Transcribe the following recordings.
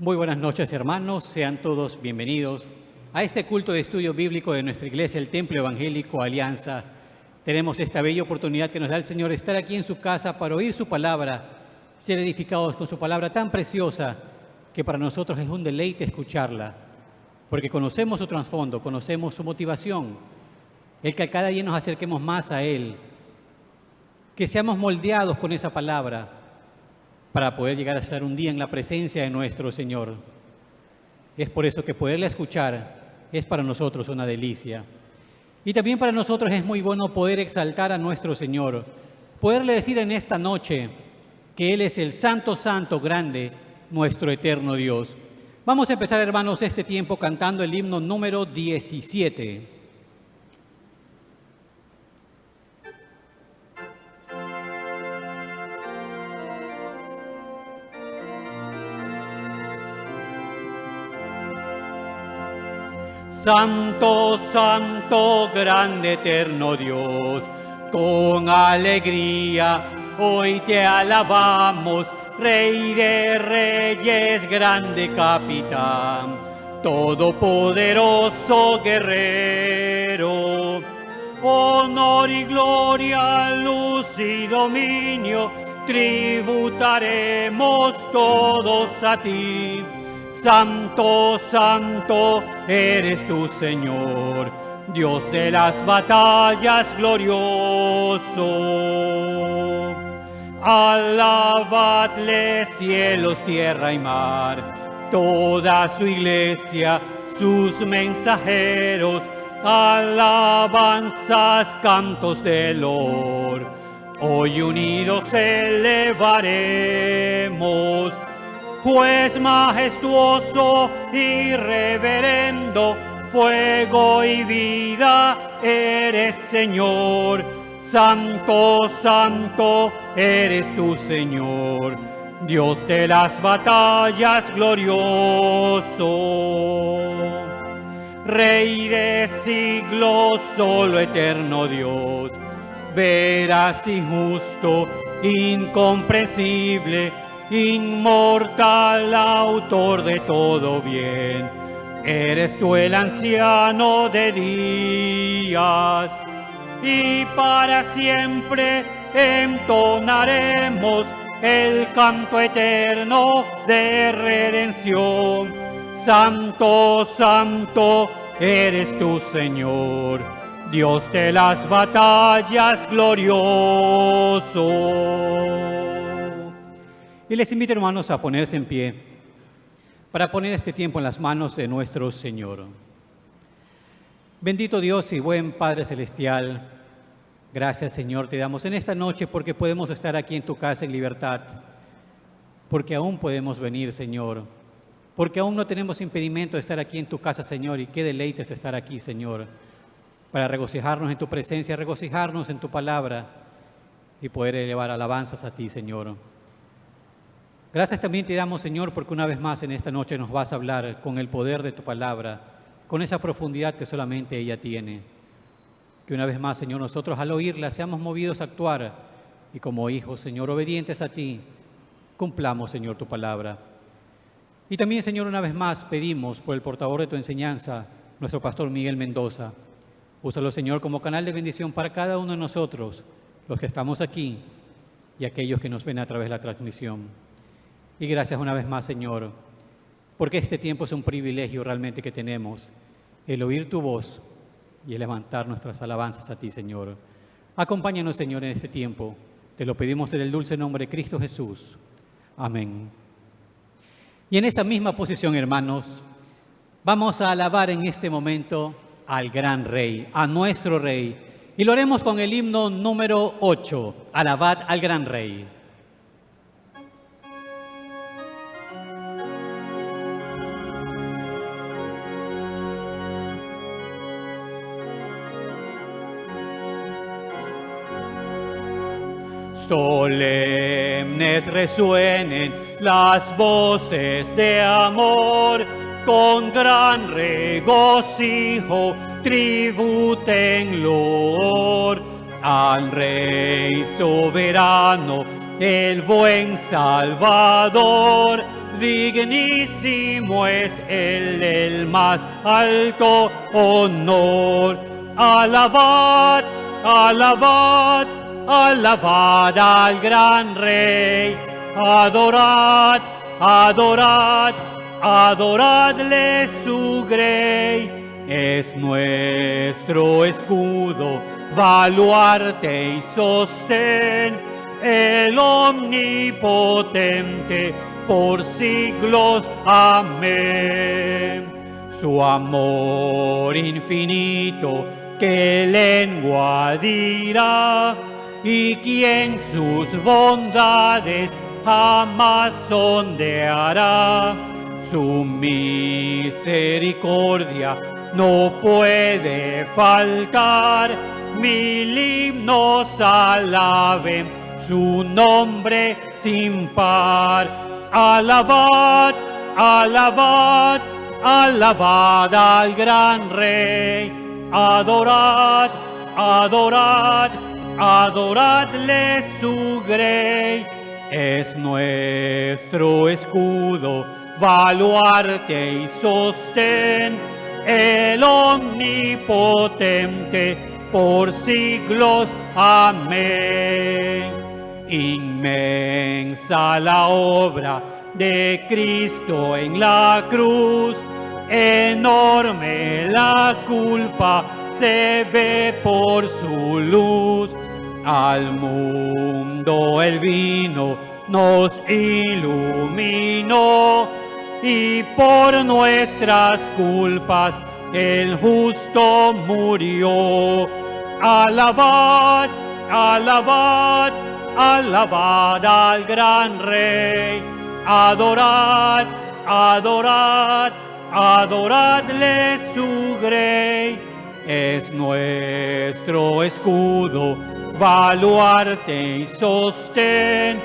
Muy buenas noches, hermanos. Sean todos bienvenidos a este culto de estudio bíblico de nuestra iglesia, el Templo Evangélico Alianza. Tenemos esta bella oportunidad que nos da el Señor, estar aquí en su casa para oír su palabra, ser edificados con su palabra tan preciosa que para nosotros es un deleite escucharla, porque conocemos su trasfondo, conocemos su motivación, el que cada día nos acerquemos más a Él, que seamos moldeados con esa palabra, para poder llegar a estar un día en la presencia de nuestro Señor. Es por eso que poderle escuchar es para nosotros una delicia. Y también para nosotros es muy bueno poder exaltar a nuestro Señor, poderle decir en esta noche que Él es el Santo, Santo, grande, nuestro eterno Dios. Vamos a empezar, hermanos, este tiempo cantando el himno número 17. Santo, Santo, grande, eterno Dios, con alegría hoy te alabamos, Rey de reyes, grande capitán, todopoderoso guerrero. Honor y gloria, luz y dominio, tributaremos todos a ti. Santo, Santo, eres tu Señor, Dios de las batallas glorioso. Alabadle cielos, tierra y mar, toda su iglesia, sus mensajeros, alabanzas, cantos de loor. Hoy unidos elevaremos. Juez majestuoso y reverendo, fuego y vida eres Señor. Santo, Santo eres tu Señor, Dios de las batallas glorioso. Rey de siglos, solo eterno Dios, veraz y justo, incomprensible, inmortal, autor de todo bien. Eres tú el anciano de días, y para siempre entonaremos el canto eterno de redención. Santo, Santo, eres tú, Señor, Dios de las batallas glorioso. Y les invito, hermanos, a ponerse en pie para poner este tiempo en las manos de nuestro Señor. Bendito Dios y buen Padre Celestial, gracias, Señor, te damos en esta noche porque podemos estar aquí en tu casa en libertad, porque aún podemos venir, Señor, porque aún no tenemos impedimento de estar aquí en tu casa, Señor, y qué deleite es estar aquí, Señor, para regocijarnos en tu presencia, regocijarnos en tu palabra y poder elevar alabanzas a ti, Señor. Gracias también te damos, Señor, porque una vez más en esta noche nos vas a hablar con el poder de tu palabra, con esa profundidad que solamente ella tiene. Que una vez más, Señor, nosotros al oírla seamos movidos a actuar y como hijos, Señor, obedientes a ti, cumplamos, Señor, tu palabra. Y también, Señor, una vez más pedimos por el portador de tu enseñanza, nuestro pastor Miguel Mendoza. Úsalo, Señor, como canal de bendición para cada uno de nosotros, los que estamos aquí y aquellos que nos ven a través de la transmisión. Y gracias una vez más, Señor, porque este tiempo es un privilegio realmente que tenemos, el oír tu voz y el levantar nuestras alabanzas a ti, Señor. Acompáñanos, Señor, en este tiempo. Te lo pedimos en el dulce nombre de Cristo Jesús. Amén. Y en esa misma posición, hermanos, vamos a alabar en este momento al gran Rey, a nuestro Rey. Y lo haremos con el himno número 8, Alabad al gran Rey. Solemnes resuenen las voces de amor, con gran regocijo tributen loor al Rey soberano, el buen Salvador. Dignísimo es él, el más alto honor. Alabad, alabad, alabad al gran Rey. Adorad, adorad, adoradle su grey. Es nuestro escudo, baluarte y sostén, el omnipotente por siglos. Amén. Su amor infinito, ¿qué lengua dirá? Y quien sus bondades jamás sondeará. Su misericordia no puede faltar. Mil himnos alaben su nombre sin par. Alabad, alabad, alabad al gran Rey. Adorad, adorad, adoradle su grey. Es nuestro escudo, baluarte y sostén, el omnipotente por siglos. Amén. Inmensa la obra de Cristo en la cruz, enorme la culpa se ve por su luz. Al mundo el vino nos iluminó, y por nuestras culpas el justo murió. Alabad, alabad, alabad al gran Rey. Adorad, adorad, adoradle su grey. Es nuestro escudo, baluarte y sostén,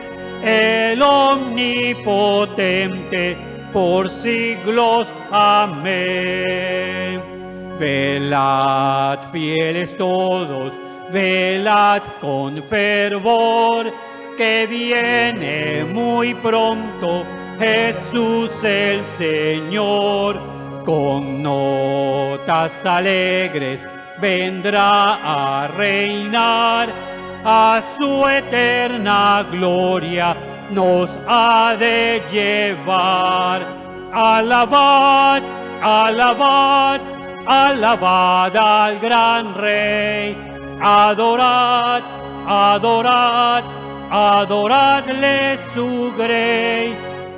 el omnipotente por siglos. Amén. Velad, fieles todos, velad con fervor, que viene muy pronto Jesús el Señor. Con notas alegres vendrá a reinar, a su eterna gloria nos ha de llevar. Alabad, alabad, alabad al gran Rey. Adorad, adorad, adoradle su grey.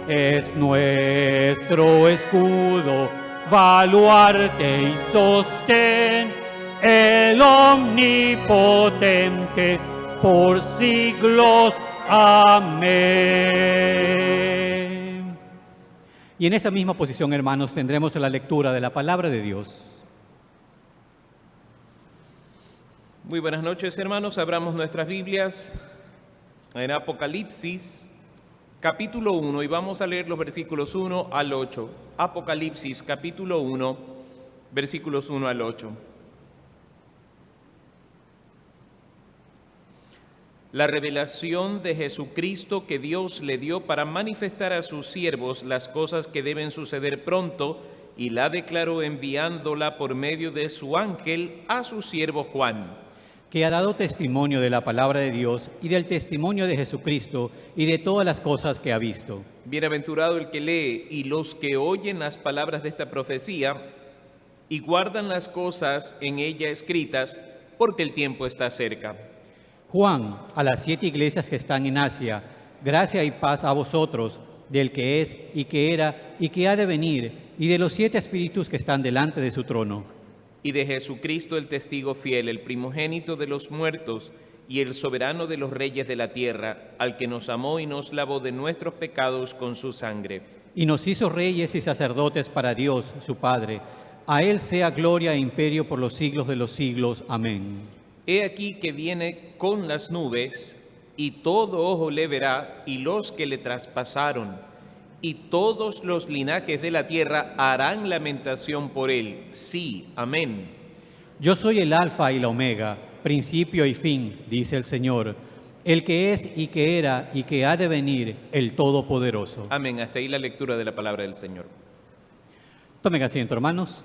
Es nuestro escudo, baluarte y sostén, el omnipotente por siglos. Amén. Y en esa misma posición, hermanos, tendremos la lectura de la palabra de Dios. Muy buenas noches, hermanos. Abramos nuestras Biblias en Apocalipsis, capítulo 1, y vamos a leer los versículos 1 al 8. Apocalipsis, capítulo 1, versículos 1 al 8. La revelación de Jesucristo que Dios le dio para manifestar a sus siervos las cosas que deben suceder pronto, y la declaró enviándola por medio de su ángel a su siervo Juan, que ha dado testimonio de la palabra de Dios y del testimonio de Jesucristo y de todas las cosas que ha visto. Bienaventurado el que lee y los que oyen las palabras de esta profecía y guardan las cosas en ella escritas, porque el tiempo está cerca. Juan, a las 7 iglesias que están en Asia, gracia y paz a vosotros, del que es y que era y que ha de venir, y de los 7 espíritus que están delante de su trono. Y de Jesucristo el testigo fiel, el primogénito de los muertos y el soberano de los reyes de la tierra, al que nos amó y nos lavó de nuestros pecados con su sangre. Y nos hizo reyes y sacerdotes para Dios, su Padre. A Él sea gloria e imperio por los siglos de los siglos. Amén. He aquí que viene con las nubes, y todo ojo le verá, y los que le traspasaron, y todos los linajes de la tierra harán lamentación por él. Sí, amén. Yo soy el Alfa y la Omega, principio y fin, dice el Señor, el que es y que era y que ha de venir, el Todopoderoso. Amén. Hasta ahí la lectura de la palabra del Señor. Tomen asiento, hermanos.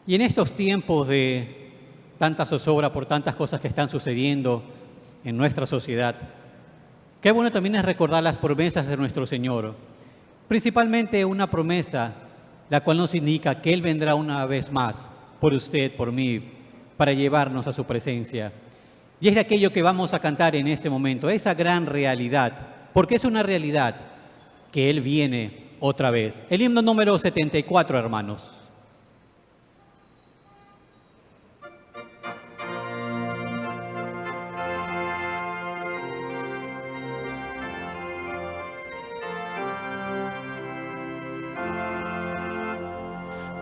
Y en estos tiempos de tanta zozobra por tantas cosas que están sucediendo en nuestra sociedad, qué bueno también es recordar las promesas de nuestro Señor, principalmente una promesa la cual nos indica que Él vendrá una vez más por usted, por mí, para llevarnos a su presencia. Y es de aquello que vamos a cantar en este momento, esa gran realidad, porque es una realidad que Él viene otra vez. El himno número 74, hermanos.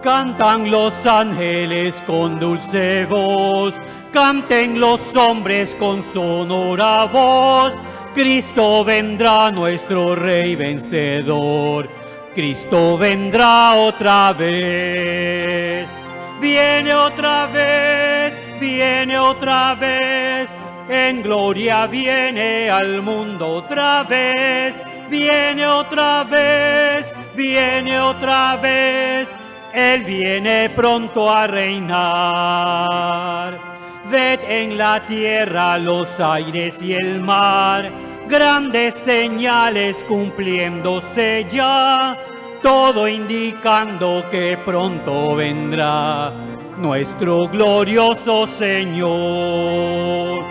Cantan los ángeles con dulce voz, canten los hombres con sonora voz. Cristo vendrá, nuestro Rey vencedor. Cristo vendrá otra vez. Viene otra vez, viene otra vez. En gloria viene al mundo otra vez. Viene otra vez, viene otra vez. Él viene pronto a reinar. Ved en la tierra los aires y el mar, grandes señales cumpliéndose ya, todo indicando que pronto vendrá nuestro glorioso Señor.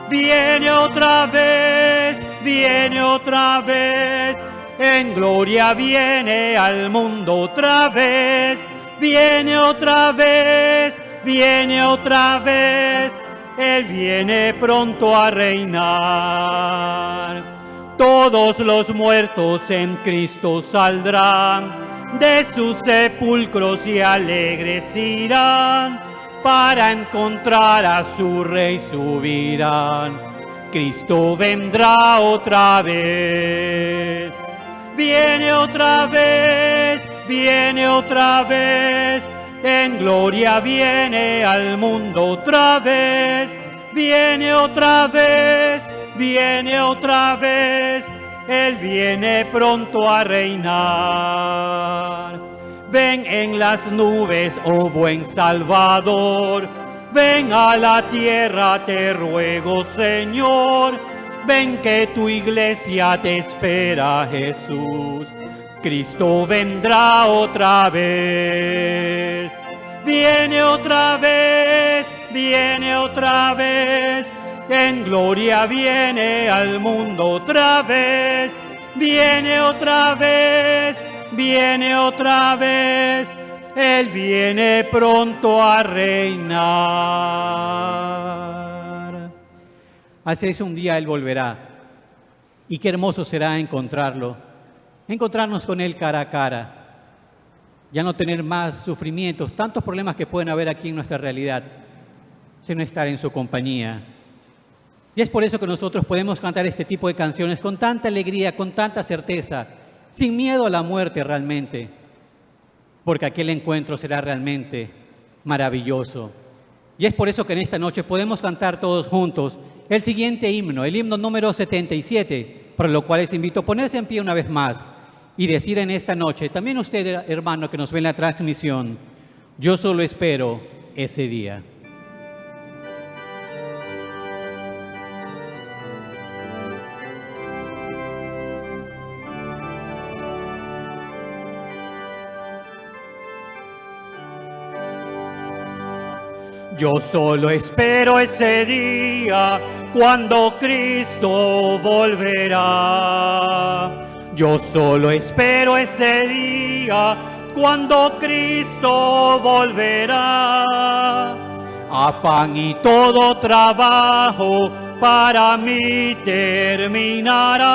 Viene otra vez, viene otra vez. En gloria viene al mundo otra vez, viene otra vez, viene otra vez, Él viene pronto a reinar. Todos los muertos en Cristo saldrán, de sus sepulcros y alegres irán, para encontrar a su Rey subirán. Cristo vendrá otra vez. Viene otra vez, viene otra vez, en gloria viene al mundo otra vez. Viene otra vez, viene otra vez, Él viene pronto a reinar. Ven en las nubes, oh buen Salvador, ven a la tierra, te ruego, Señor. Ven que tu iglesia te espera, Jesús. Cristo vendrá otra vez. Viene otra vez, viene otra vez. En gloria viene al mundo otra vez. Viene otra vez, viene otra vez. Él viene pronto a reinar. Así es, un día Él volverá. Y qué hermoso será encontrarlo, encontrarnos con Él cara a cara. Ya no tener más sufrimientos, tantos problemas que pueden haber aquí en nuestra realidad, sino estar en su compañía. Y es por eso que nosotros podemos cantar este tipo de canciones con tanta alegría, con tanta certeza, sin miedo a la muerte realmente, porque aquel encuentro será realmente maravilloso. Y es por eso que en esta noche podemos cantar todos juntos el siguiente himno, el himno número 77, por lo cual les invito a ponerse en pie una vez más y decir en esta noche, también usted, hermano, que nos ve en la transmisión, yo solo espero ese día. Yo solo espero ese día cuando Cristo volverá. Yo solo espero ese día cuando Cristo volverá. Afán y todo trabajo para mí terminará.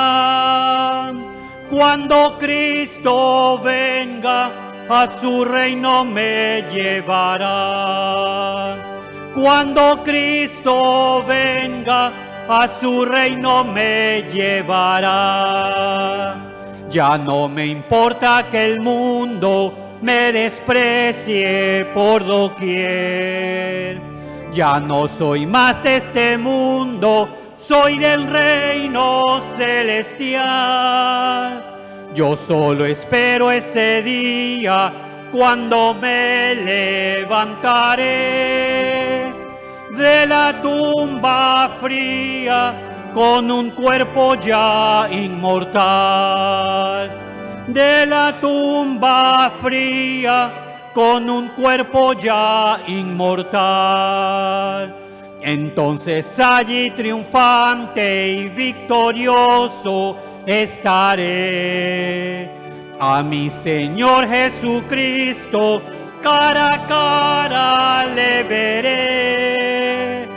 Cuando Cristo venga, a su reino me llevará. Cuando Cristo venga, a su reino me llevará. Ya no me importa que el mundo me desprecie por doquier. Ya no soy más de este mundo, soy del reino celestial. Yo solo espero ese día cuando me levantaré de la tumba fría con un cuerpo ya inmortal. De la tumba fría con un cuerpo ya inmortal. Entonces allí triunfante y victorioso estaré. A mi Señor Jesucristo cara a cara le veré.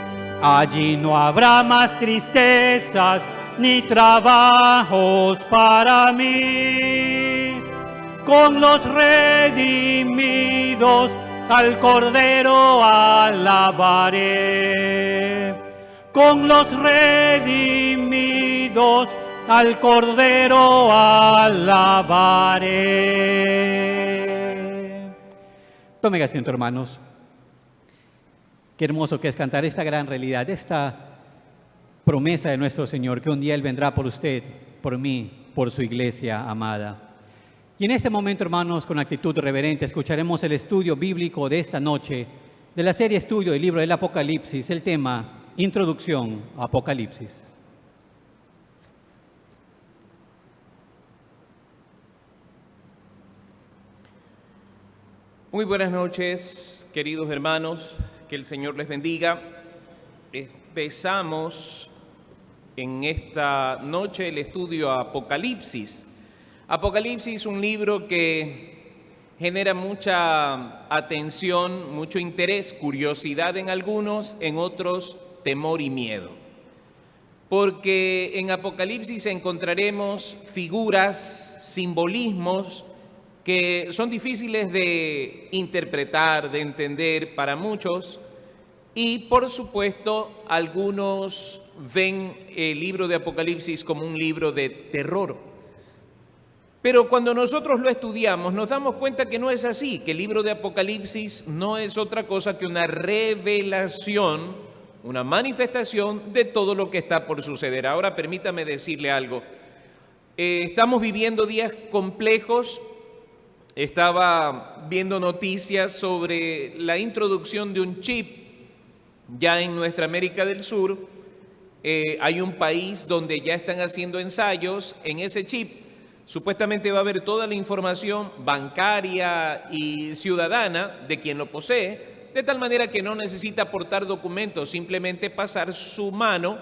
Allí no habrá más tristezas ni trabajos para mí. Con los redimidos al Cordero alabaré. Con los redimidos al Cordero alabaré. Tomen asiento, hermanos. Qué hermoso que es cantar esta gran realidad, esta promesa de nuestro Señor, que un día Él vendrá por usted, por mí, por su iglesia amada. Y en este momento, hermanos, con actitud reverente, escucharemos el estudio bíblico de esta noche, de la serie Estudio del libro del Apocalipsis, el tema Introducción a Apocalipsis. Muy buenas noches, queridos hermanos, que el Señor les bendiga. Empezamos en esta noche el estudio a Apocalipsis. Apocalipsis, un libro que genera mucha atención, mucho interés, curiosidad en algunos, en otros temor y miedo. Porque en Apocalipsis encontraremos figuras, simbolismos que son difíciles de interpretar, de entender para muchos, y por supuesto algunos ven el libro de Apocalipsis como un libro de terror. Pero cuando nosotros lo estudiamos nos damos cuenta que no es así, que el libro de Apocalipsis no es otra cosa que una revelación, una manifestación de todo lo que está por suceder. Ahora permítame decirle algo. Estamos viviendo días complejos. Estaba viendo noticias sobre la introducción de un chip ya en nuestra América del Sur. Hay un país donde ya están haciendo ensayos en ese chip. Supuestamente va a haber toda la información bancaria y ciudadana de quien lo posee, de tal manera que no necesita aportar documentos, simplemente pasar su mano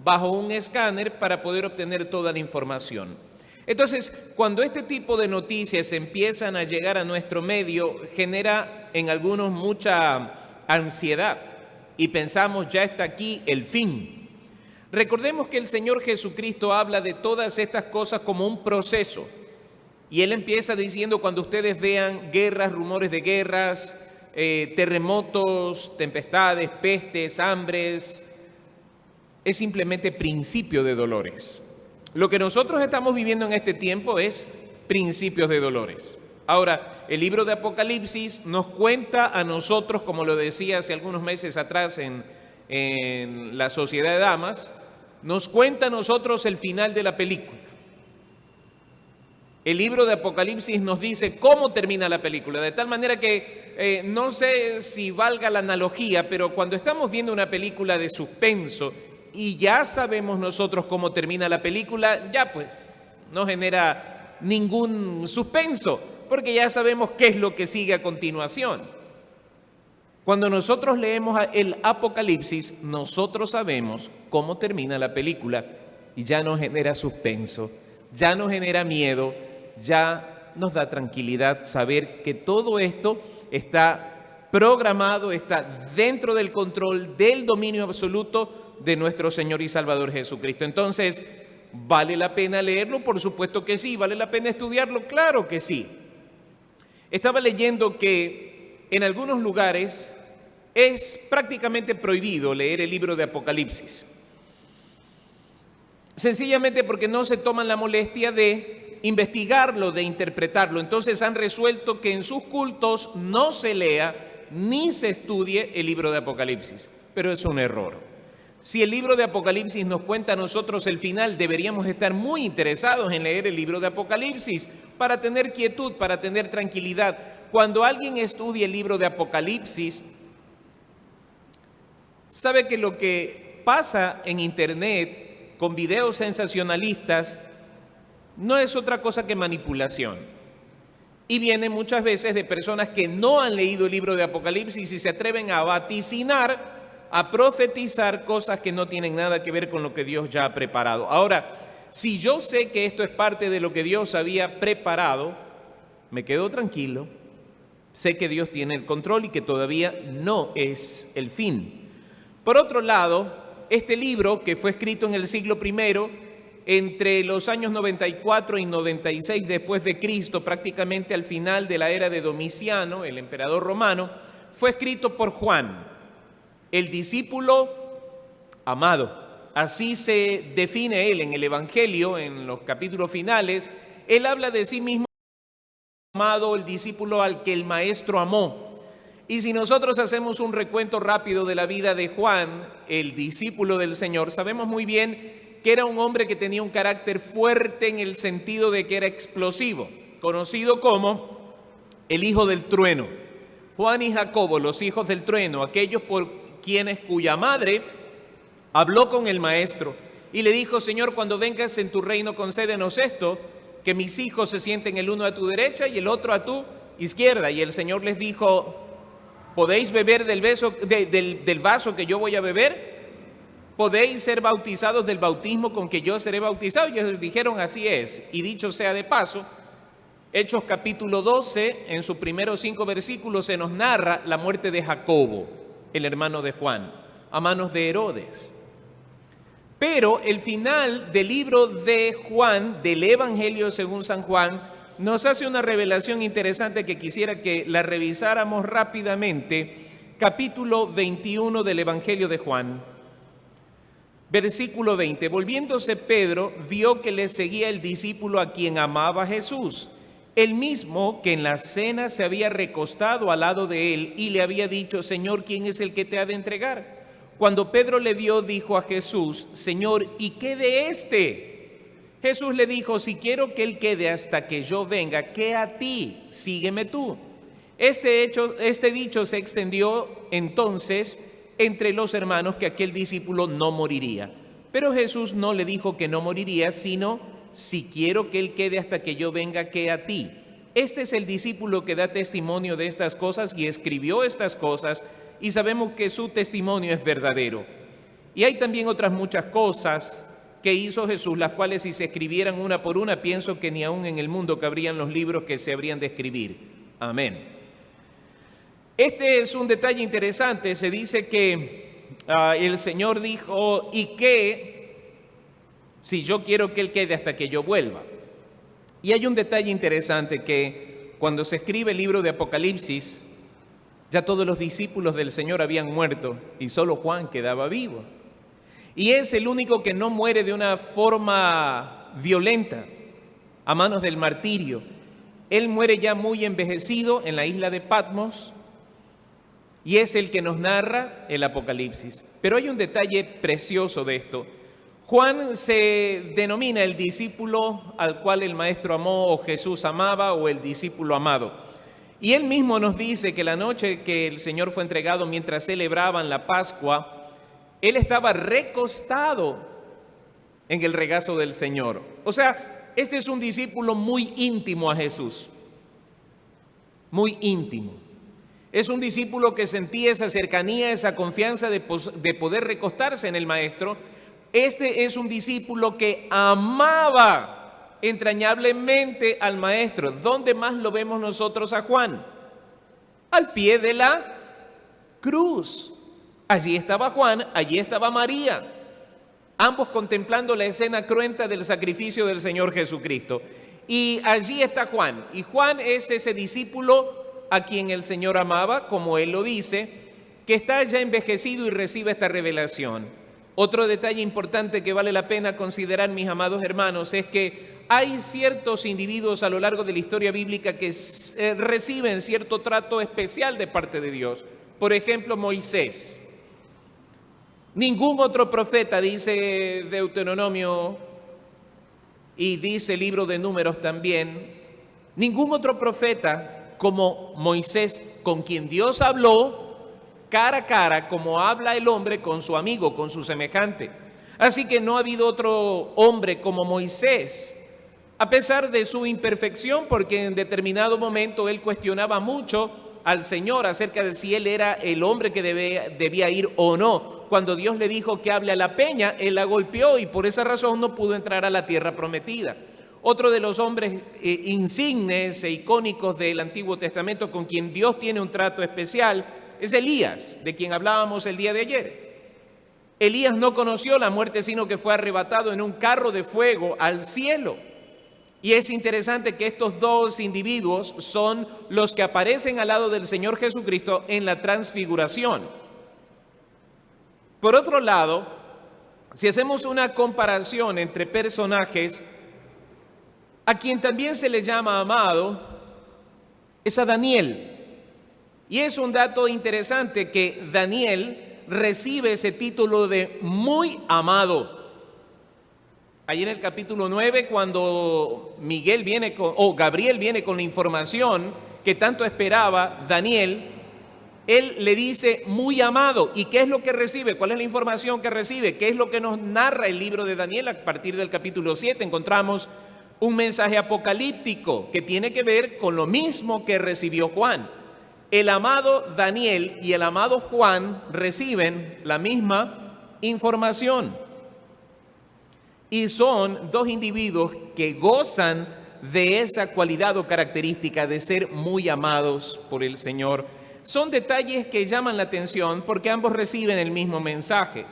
bajo un escáner para poder obtener toda la información. Entonces, cuando este tipo de noticias empiezan a llegar a nuestro medio, genera en algunos mucha ansiedad y pensamos, ya está aquí el fin. Recordemos que el Señor Jesucristo habla de todas estas cosas como un proceso. Y Él empieza diciendo, cuando ustedes vean guerras, rumores de guerras, terremotos, tempestades, pestes, hambres, es simplemente principio de dolores. Lo que nosotros estamos viviendo en este tiempo es principios de dolores. Ahora, el libro de Apocalipsis nos cuenta a nosotros, como lo decía hace algunos meses atrás en la Sociedad de Damas, nos cuenta a nosotros el final de la película. El libro de Apocalipsis nos dice cómo termina la película, de tal manera que no sé si valga la analogía, pero cuando estamos viendo una película de suspenso y ya sabemos nosotros cómo termina la película, ya pues no genera ningún suspenso, porque ya sabemos qué es lo que sigue a continuación. Cuando nosotros leemos el Apocalipsis, nosotros sabemos cómo termina la película y ya no genera suspenso, ya no genera miedo, ya nos da tranquilidad saber que todo esto está programado, está dentro del control, del dominio absoluto de nuestro Señor y Salvador Jesucristo. Entonces, ¿vale la pena leerlo? Por supuesto que sí. ¿Vale la pena estudiarlo? Claro que sí. Estaba leyendo que en algunos lugares es prácticamente prohibido leer el libro de Apocalipsis. Sencillamente porque no se toman la molestia de investigarlo, de interpretarlo. Entonces han resuelto que en sus cultos no se lea ni se estudie el libro de Apocalipsis. Pero es un error. Si el libro de Apocalipsis nos cuenta a nosotros el final, deberíamos estar muy interesados en leer el libro de Apocalipsis para tener quietud, para tener tranquilidad. Cuando alguien estudia el libro de Apocalipsis, sabe que lo que pasa en internet con videos sensacionalistas no es otra cosa que manipulación. Y viene muchas veces de personas que no han leído el libro de Apocalipsis y se atreven a vaticinar, a profetizar cosas que no tienen nada que ver con lo que Dios ya ha preparado. Ahora, si yo sé que esto es parte de lo que Dios había preparado, me quedo tranquilo. Sé que Dios tiene el control y que todavía no es el fin. Por otro lado, este libro, que fue escrito en el siglo I, entre los años 94 y 96 después de Cristo, prácticamente al final de la era de Domiciano, el emperador romano, fue escrito por Juan, el discípulo amado. Así se define él en el Evangelio, en los capítulos finales. Él habla de sí mismo amado, el discípulo al que el maestro amó. Y si nosotros hacemos un recuento rápido de la vida de Juan, el discípulo del Señor, sabemos muy bien que era un hombre que tenía un carácter fuerte en el sentido de que era explosivo, conocido como el hijo del trueno. Juan y Jacobo, los hijos del trueno, aquellos por quienes cuya madre habló con el maestro y le dijo: Señor, cuando vengas en tu reino, concédenos esto, que mis hijos se sienten el uno a tu derecha y el otro a tu izquierda. Y el Señor les dijo: ¿podéis beber del vaso que yo voy a beber? ¿Podéis ser bautizados del bautismo con que yo seré bautizado? Y ellos dijeron: así es. Y dicho sea de paso, Hechos capítulo 12, en sus primeros 5 versículos, se nos narra la muerte de Jacobo, el hermano de Juan, a manos de Herodes. Pero el final del libro de Juan, del Evangelio según San Juan, nos hace una revelación interesante que quisiera que la revisáramos rápidamente. Capítulo 21 del Evangelio de Juan, versículo 20. Volviéndose Pedro, vio que le seguía el discípulo a quien amaba Jesús, el mismo que en la cena se había recostado al lado de él y le había dicho: Señor, ¿quién es el que te ha de entregar? Cuando Pedro le vio, dijo a Jesús: Señor, ¿y qué de este? Jesús le dijo: si quiero que él quede hasta que yo venga, ¿qué a ti? Sígueme tú. Este dicho se extendió entonces entre los hermanos, que aquel discípulo no moriría. Pero Jesús no le dijo que no moriría, sino: si quiero que él quede hasta que yo venga, ¿qué a ti? Este es el discípulo que da testimonio de estas cosas y escribió estas cosas, y sabemos que su testimonio es verdadero. Y hay también otras muchas cosas que hizo Jesús, las cuales si se escribieran una por una, pienso que ni aún en el mundo cabrían los libros que se habrían de escribir. Amén. Este es un detalle interesante. Se dice que el Señor dijo: ¿y qué si yo quiero que él quede hasta que yo vuelva? Y hay un detalle interesante, que cuando se escribe el libro de Apocalipsis, ya todos los discípulos del Señor habían muerto y solo Juan quedaba vivo. Y es el único que no muere de una forma violenta, a manos del martirio. Él muere ya muy envejecido en la isla de Patmos y es el que nos narra el Apocalipsis. Pero hay un detalle precioso de esto. Juan se denomina el discípulo al cual el maestro amó, o Jesús amaba, o el discípulo amado. Y él mismo nos dice que la noche que el Señor fue entregado, mientras celebraban la Pascua, él estaba recostado en el regazo del Señor. O sea, este es un discípulo muy íntimo a Jesús. Muy íntimo. Es un discípulo que sentía esa cercanía, esa confianza de poder recostarse en el Maestro. Este es un discípulo que amaba entrañablemente al Maestro. ¿Dónde más lo vemos nosotros a Juan? Al pie de la cruz. Allí estaba Juan, allí estaba María, ambos contemplando la escena cruenta del sacrificio del Señor Jesucristo. Y allí está Juan, y Juan es ese discípulo a quien el Señor amaba, como él lo dice, que está ya envejecido y recibe esta revelación. Otro detalle importante que vale la pena considerar, mis amados hermanos, es que hay ciertos individuos a lo largo de la historia bíblica que reciben cierto trato especial de parte de Dios. Por ejemplo, Moisés. Ningún otro profeta, dice Deuteronomio y dice el libro de Números también, ningún otro profeta como Moisés, con quien Dios habló cara a cara, como habla el hombre con su amigo, con su semejante. Así que no ha habido otro hombre como Moisés, a pesar de su imperfección, porque en determinado momento él cuestionaba mucho al Señor acerca de si él era el hombre que debía ir o no. Cuando Dios le dijo que hable a la peña, él la golpeó y por esa razón no pudo entrar a la tierra prometida. Otro de los hombres insignes e icónicos del Antiguo Testamento con quien Dios tiene un trato especial es Elías, de quien hablábamos el día de ayer. Elías no conoció la muerte, sino que fue arrebatado en un carro de fuego al cielo. Y es interesante que estos dos individuos son los que aparecen al lado del Señor Jesucristo en la transfiguración. Por otro lado, si hacemos una comparación entre personajes, a quien también se le llama amado es a Daniel. Y es un dato interesante que Daniel recibe ese título de muy amado. Ahí en el capítulo 9, cuando Gabriel viene con la información que tanto esperaba Daniel, él le dice muy amado. ¿Y qué es lo que recibe? ¿Cuál es la información que recibe? ¿Qué es lo que nos narra el libro de Daniel? A partir del capítulo 7 encontramos un mensaje apocalíptico que tiene que ver con lo mismo que recibió Juan. El amado Daniel y el amado Juan reciben la misma información. Y son dos individuos que gozan de esa cualidad o característica de ser muy amados por el Señor. Son detalles que llaman la atención porque ambos reciben el mismo mensaje.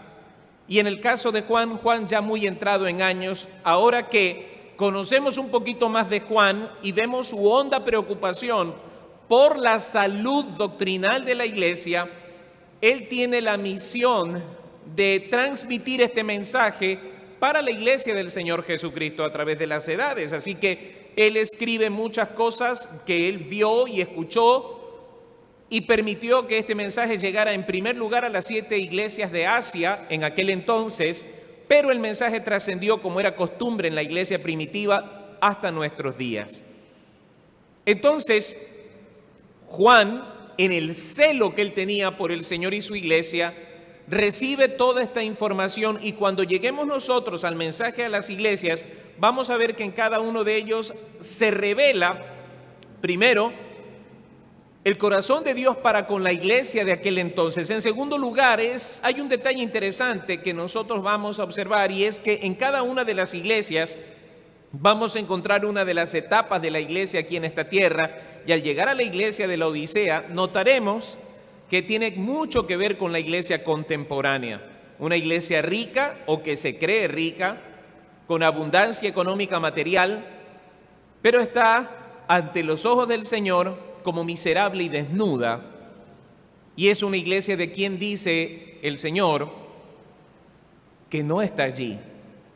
Y en el caso de Juan ya muy entrado en años, ahora que conocemos un poquito más de Juan y vemos su honda preocupación por la salud doctrinal de la iglesia, él tiene la misión de transmitir este mensaje para la iglesia del Señor Jesucristo a través de las edades. Así que él escribe muchas cosas que él vio y escuchó y permitió que este mensaje llegara en primer lugar a las 7 iglesias de Asia en aquel entonces, pero el mensaje trascendió, como era costumbre en la iglesia primitiva, hasta nuestros días. Entonces, Juan, en el celo que él tenía por el Señor y su iglesia, recibe toda esta información, y cuando lleguemos nosotros al mensaje a las iglesias, vamos a ver que en cada uno de ellos se revela, primero, el corazón de Dios para con la iglesia de aquel entonces. En segundo lugar, hay un detalle interesante que nosotros vamos a observar, y es que en cada una de las iglesias vamos a encontrar una de las etapas de la iglesia aquí en esta tierra, y al llegar a la iglesia de la Odisea, notaremos que tiene mucho que ver con la iglesia contemporánea. Una iglesia rica o que se cree rica, con abundancia económica material, pero está ante los ojos del Señor como miserable y desnuda. Y es una iglesia de quien dice el Señor que no está allí.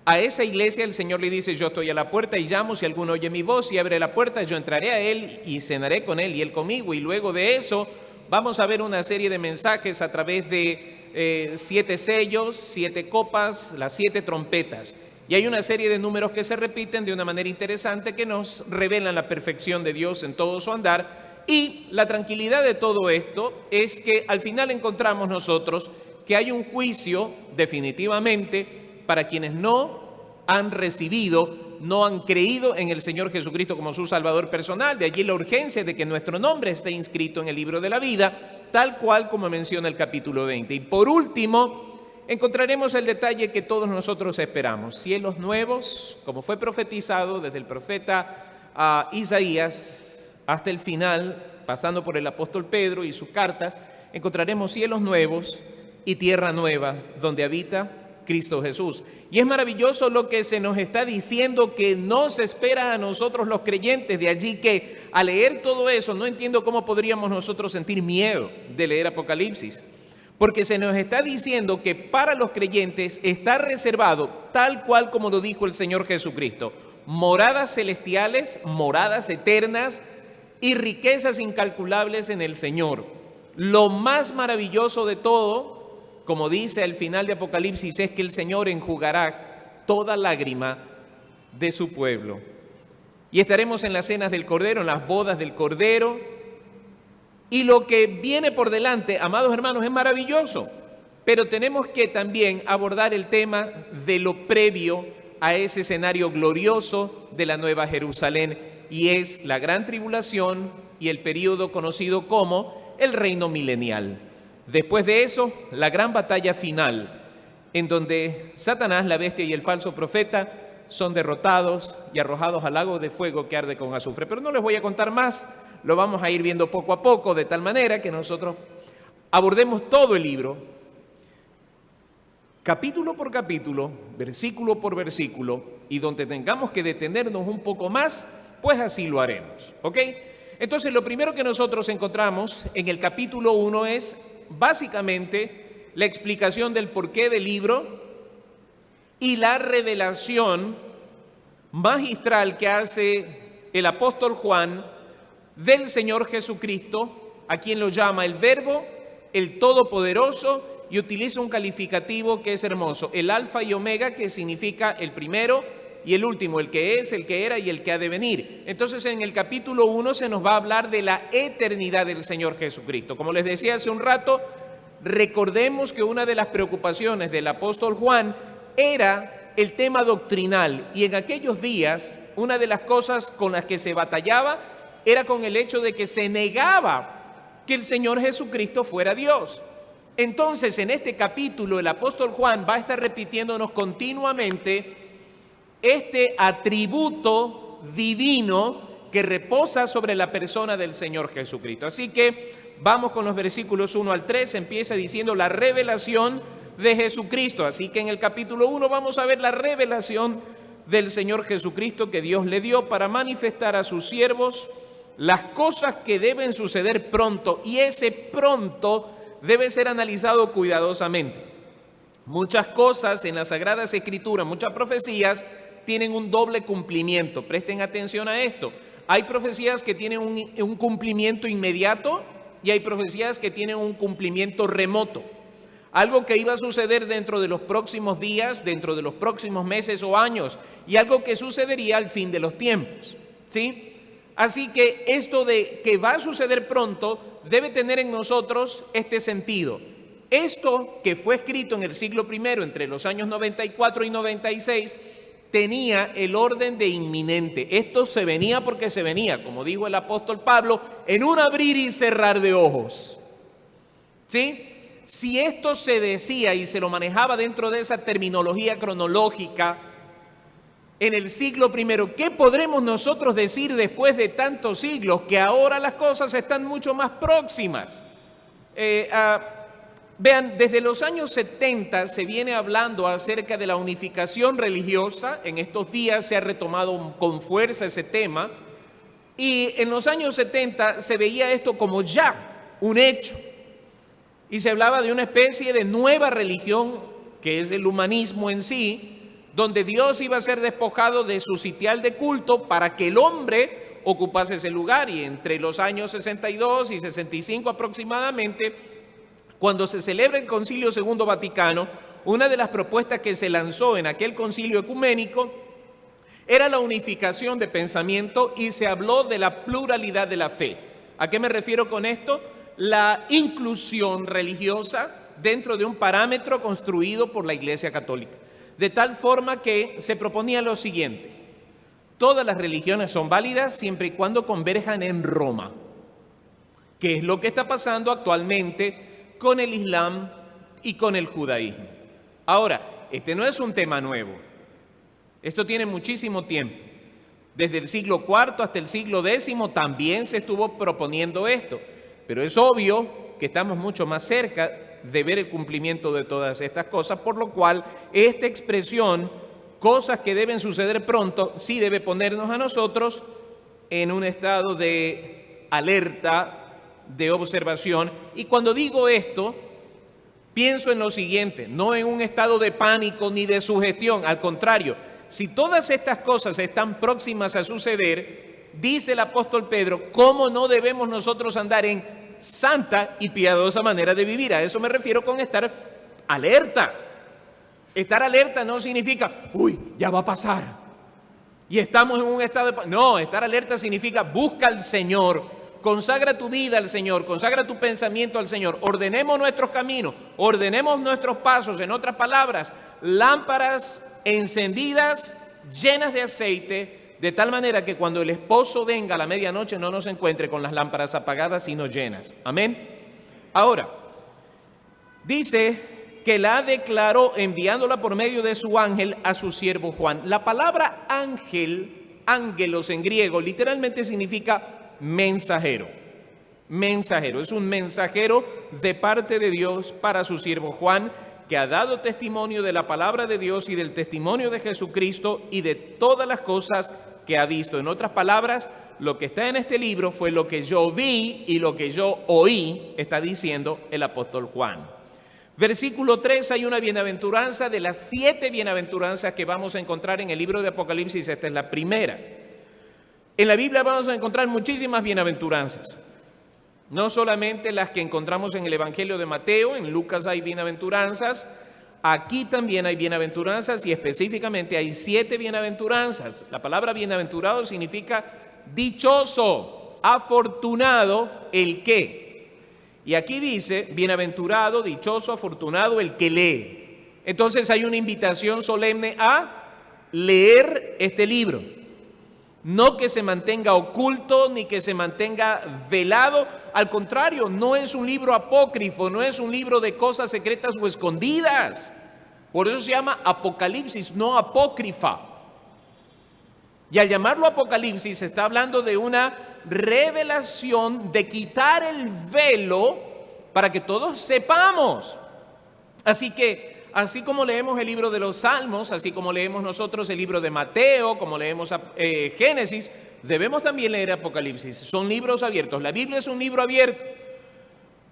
A esa iglesia el Señor le dice: yo estoy a la puerta y llamo, si alguno oye mi voz y abre la puerta, yo entraré a él y cenaré con él y él conmigo. Y luego de eso vamos a ver una serie de mensajes a través de 7 sellos, 7 copas, las 7 trompetas. Y hay una serie de números que se repiten de una manera interesante que nos revelan la perfección de Dios en todo su andar. Y la tranquilidad de todo esto es que al final encontramos nosotros que hay un juicio definitivamente para quienes no han recibido, no han creído en el Señor Jesucristo como su Salvador personal. De allí la urgencia de que nuestro nombre esté inscrito en el libro de la vida, tal cual como menciona el capítulo 20. Y por último, encontraremos el detalle que todos nosotros esperamos: cielos nuevos, como fue profetizado desde el profeta Isaías hasta el final, pasando por el apóstol Pedro y sus cartas. Encontraremos cielos nuevos y tierra nueva donde habita Cristo Jesús. Y es maravilloso lo que se nos está diciendo que nos espera a nosotros los creyentes. De allí que al leer todo eso no entiendo cómo podríamos nosotros sentir miedo de leer Apocalipsis, porque se nos está diciendo que para los creyentes está reservado, tal cual como lo dijo el Señor Jesucristo, moradas celestiales, moradas eternas y riquezas incalculables en el Señor. Lo más maravilloso de todo, como dice al final de Apocalipsis, es que el Señor enjugará toda lágrima de su pueblo. Y estaremos en las cenas del Cordero, en las bodas del Cordero. Y lo que viene por delante, amados hermanos, es maravilloso. Pero tenemos que también abordar el tema de lo previo a ese escenario glorioso de la Nueva Jerusalén, y es la gran tribulación y el período conocido como el reino milenial. Después de eso, la gran batalla final, en donde Satanás, la bestia y el falso profeta son derrotados y arrojados al lago de fuego que arde con azufre. Pero no les voy a contar más, lo vamos a ir viendo poco a poco, de tal manera que nosotros abordemos todo el libro, capítulo por capítulo, versículo por versículo, y donde tengamos que detenernos un poco más, pues así lo haremos, ¿ok? Entonces, lo primero que nosotros encontramos en el capítulo 1 es básicamente la explicación del porqué del libro y la revelación magistral que hace el apóstol Juan del Señor Jesucristo, a quien lo llama el Verbo, el Todopoderoso, y utiliza un calificativo que es hermoso, el Alfa y Omega, que significa el primero y el último, el que es, el que era y el que ha de venir. Entonces, en el capítulo 1 se nos va a hablar de la eternidad del Señor Jesucristo. Como les decía hace un rato, recordemos que una de las preocupaciones del apóstol Juan era el tema doctrinal, y en aquellos días una de las cosas con las que se batallaba era con el hecho de que se negaba que el Señor Jesucristo fuera Dios. Entonces, en este capítulo el apóstol Juan va a estar repitiéndonos continuamente este atributo divino que reposa sobre la persona del Señor Jesucristo. Así que vamos con los versículos 1 al 3, empieza diciendo la revelación de Jesucristo. Así que en el capítulo 1 vamos a ver la revelación del Señor Jesucristo que Dios le dio para manifestar a sus siervos las cosas que deben suceder pronto, y ese pronto debe ser analizado cuidadosamente. Muchas cosas en las Sagradas Escrituras, muchas profecías tienen un doble cumplimiento. Presten atención a esto. Hay profecías que tienen un cumplimiento inmediato y hay profecías que tienen un cumplimiento remoto. Algo que iba a suceder dentro de los próximos días, dentro de los próximos meses o años, y algo que sucedería al fin de los tiempos, ¿sí? Así que esto de que va a suceder pronto debe tener en nosotros este sentido. Esto que fue escrito en el siglo I, entre los años 94 y 96, tenía el orden de inminente. Esto se venía porque se venía, como dijo el apóstol Pablo, en un abrir y cerrar de ojos, ¿sí? Si esto se decía y se lo manejaba dentro de esa terminología cronológica en el siglo I, ¿qué podremos nosotros decir después de tantos siglos? Que ahora las cosas están mucho más próximas. Vean, desde los años 70 se viene hablando acerca de la unificación religiosa. En estos días se ha retomado con fuerza ese tema. Y en los años 70 se veía esto como ya un hecho. Y se hablaba de una especie de nueva religión, que es el humanismo en sí, donde Dios iba a ser despojado de su sitial de culto para que el hombre ocupase ese lugar. Y entre los años 62 y 65 aproximadamente, cuando se celebra el Concilio Segundo Vaticano, una de las propuestas que se lanzó en aquel concilio ecuménico era la unificación de pensamiento, y se habló de la pluralidad de la fe. ¿A qué me refiero con esto? La inclusión religiosa dentro de un parámetro construido por la Iglesia Católica. De tal forma que se proponía lo siguiente: todas las religiones son válidas siempre y cuando converjan en Roma, que es lo que está pasando actualmente con el Islam y con el judaísmo. Ahora, este no es un tema nuevo. Esto tiene muchísimo tiempo. Desde el siglo IV hasta el siglo X también se estuvo proponiendo esto. Pero es obvio que estamos mucho más cerca de ver el cumplimiento de todas estas cosas, por lo cual esta expresión, cosas que deben suceder pronto, sí debe ponernos a nosotros en un estado de alerta, de observación. Y cuando digo esto, pienso en lo siguiente: no en un estado de pánico ni de sugestión, al contrario, si todas estas cosas están próximas a suceder, dice el apóstol Pedro, ¿cómo no debemos nosotros andar en santa y piadosa manera de vivir? A eso me refiero con estar alerta. Estar alerta no significa, uy, ya va a pasar y estamos en un estado de... No, estar alerta significa busca al Señor, consagra tu vida al Señor, consagra tu pensamiento al Señor, ordenemos nuestros caminos, ordenemos nuestros pasos, en otras palabras, lámparas encendidas, llenas de aceite, de tal manera que cuando el esposo venga a la medianoche no nos encuentre con las lámparas apagadas, sino llenas. Amén. Ahora, dice que la declaró enviándola por medio de su ángel a su siervo Juan. La palabra ángel, ángelos en griego, literalmente significa mensajero. Mensajero, es un mensajero de parte de Dios para su siervo Juan, que ha dado testimonio de la palabra de Dios y del testimonio de Jesucristo y de todas las cosas que ha visto. En otras palabras, lo que está en este libro fue lo que yo vi y lo que yo oí, está diciendo el apóstol Juan. Versículo 3, hay una bienaventuranza de las 7 bienaventuranzas que vamos a encontrar en el libro de Apocalipsis. Esta es la primera. En la Biblia vamos a encontrar muchísimas bienaventuranzas. No solamente las que encontramos en el Evangelio de Mateo, en Lucas hay bienaventuranzas, aquí también hay bienaventuranzas y específicamente hay 7 bienaventuranzas. La palabra bienaventurado significa dichoso, afortunado el que. Y aquí dice, bienaventurado, dichoso, afortunado el que lee. Entonces hay una invitación solemne a leer este libro. No que se mantenga oculto ni que se mantenga velado. Al contrario, no es un libro apócrifo, no es un libro de cosas secretas o escondidas. Por eso se llama Apocalipsis, no apócrifa. Y al llamarlo Apocalipsis se está hablando de una revelación, de quitar el velo para que todos sepamos. Así que, así como leemos el libro de los Salmos, así como leemos nosotros el libro de Mateo, como leemos Génesis, debemos también leer Apocalipsis. Son libros abiertos. La Biblia es un libro abierto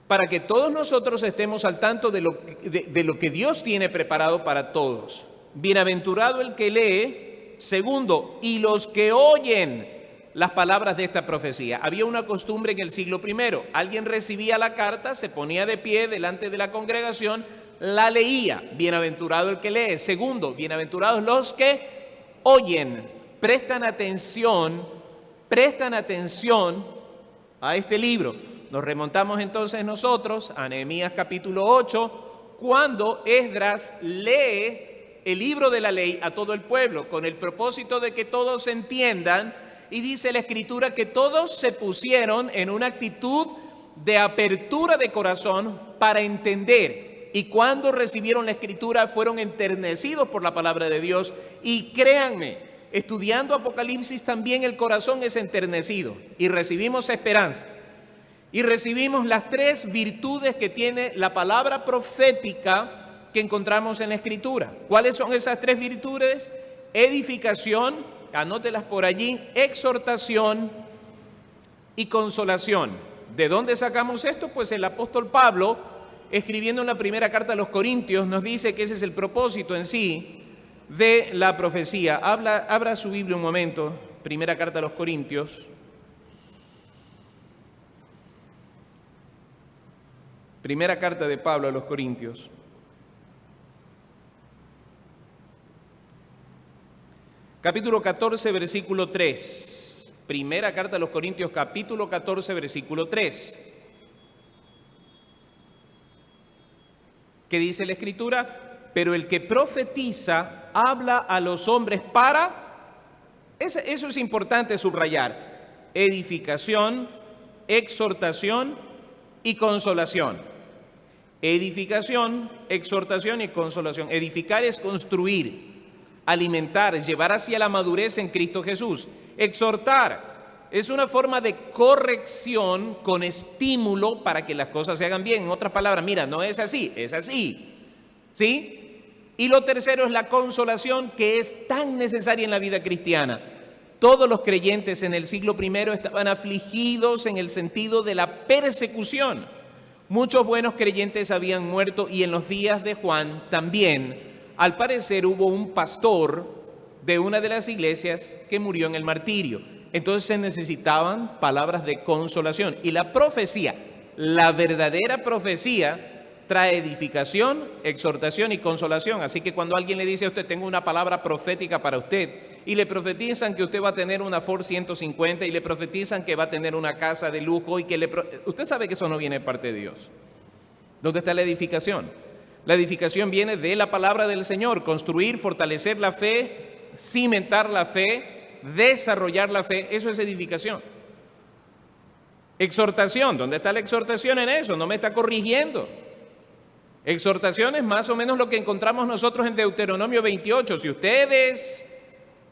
para que todos nosotros estemos al tanto de lo que Dios tiene preparado para todos. Bienaventurado el que lee. Segundo, y los que oyen las palabras de esta profecía. Había una costumbre en el siglo I. Alguien recibía la carta, se ponía de pie delante de la congregación, la leía. Bienaventurado el que lee. Segundo, bienaventurados los que oyen, prestan atención a este libro. Nos remontamos entonces nosotros a Nehemías capítulo 8, cuando Esdras lee el libro de la ley a todo el pueblo, con el propósito de que todos entiendan. Y dice la Escritura que todos se pusieron en una actitud de apertura de corazón para entender. Y cuando recibieron la Escritura fueron enternecidos por la palabra de Dios. Y créanme, estudiando Apocalipsis también el corazón es enternecido. Y recibimos esperanza. Y recibimos las 3 virtudes que tiene la palabra profética que encontramos en la Escritura. ¿Cuáles son esas 3 virtudes? Edificación, anótelas por allí, exhortación y consolación. ¿De dónde sacamos esto? Pues el apóstol Pablo, escribiendo en la primera carta a los Corintios, nos dice que ese es el propósito en sí de la profecía. Abra su Biblia un momento, primera carta a los Corintios. Primera carta de Pablo a los Corintios. Capítulo 14, versículo 3. Primera carta a los Corintios, capítulo 14, versículo 3. ¿Qué dice la Escritura? Pero el que profetiza habla a los hombres para... Eso es importante subrayar. Edificación, exhortación y consolación. Edificación, exhortación y consolación. Edificar es construir, alimentar, llevar hacia la madurez en Cristo Jesús. Exhortar es una forma de corrección con estímulo para que las cosas se hagan bien. En otras palabras, mira, no es así, es así. ¿Sí? Y lo tercero es la consolación, que es tan necesaria en la vida cristiana. Todos los creyentes en el siglo I estaban afligidos en el sentido de la persecución. Muchos buenos creyentes habían muerto y en los días de Juan también. Al parecer hubo un pastor de una de las iglesias que murió en el martirio. Entonces se necesitaban palabras de consolación. Y la profecía, la verdadera profecía, trae edificación, exhortación y consolación. Así que cuando alguien le dice a usted, tengo una palabra profética para usted, y le profetizan que usted va a tener una Ford 150 y le profetizan que va a tener una casa de lujo y que usted sabe que eso no viene de parte de Dios. ¿Dónde está la edificación? La edificación viene de la palabra del Señor, construir, fortalecer la fe, cimentar la fe, desarrollar la fe, eso es edificación. Exhortación, ¿dónde está la exhortación en eso? No me está corrigiendo. Exhortación es más o menos lo que encontramos nosotros en Deuteronomio 28. Si ustedes